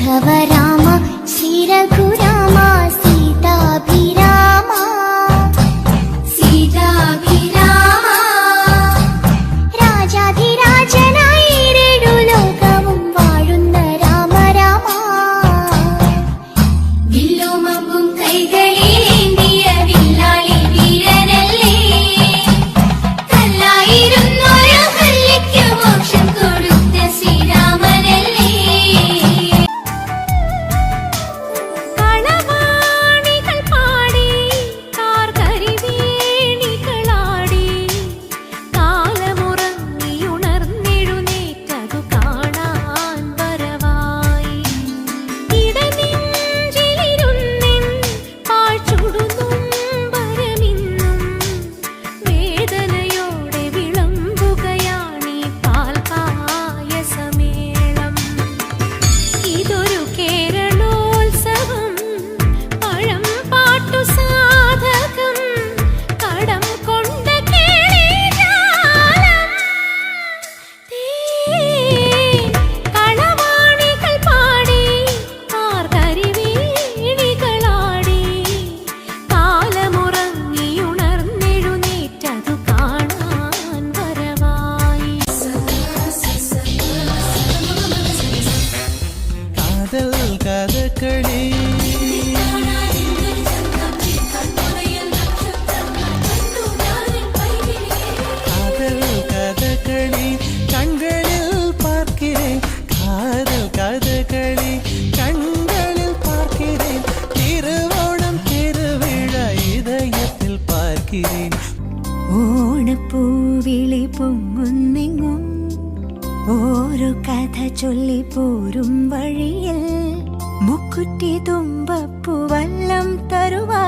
राघव राम श्री रघुराम सीताभिराम सीताभिराम രാജാധിരാജനായി ഇരടു ലോകവും വാഴുന്ന രാമ രാമ വില്ലും അമ്പും കൈകളിലേന്തിയ വില്ലാളി വീരനല്ലേ കല്ലായിരുന്നൊരു കല്ലിക്ക് മോക്ഷം കൊടുത്ത ശ്രീരാമനല്ലേ കളവാണികൾ പാടി കാർകരിവേണികളാടി കാലമുറങ്ങിയുണർന്നെഴുന്നേറ്റതു കാണാൻ വരവായി ഇടനെഞ്ചിലിരുന്നിൻ പാഴ്ചുടുന്നും വരമിന്നും വേദനയോടെ വിളമ്പുകയാണീ പാൽപായസമേളം ഇതൊരു കേരളോത്സവം പഴം പാട്ടു സാധകം കടം കൊണ്ട കേളിജാലം കളവാണികൾ പാടി കാർകരിവേണികളാടി കാലമുറങ്ങിയുണർന്നെഴുന്നേറ്റതു കാണാൻ വരവായി കാതൽ കഥകളി காதல் கதகளி கண்களில் பார்க்கிறேன் காதல் கதகளி கண்களில் பார்க்கிறேன் திருவோணம் திருவிழா இதயத்தில் பார்க்கிறேன் ഓണപ്പൂവിളി പൊങ്ങുന്നെങ്ങും ഓരോ കഥ ചൊല്ലി പോരും വഴിയിൽ മുക്കുറ്റി തുമ്പപ്പൂ വല്ലം തരുവാ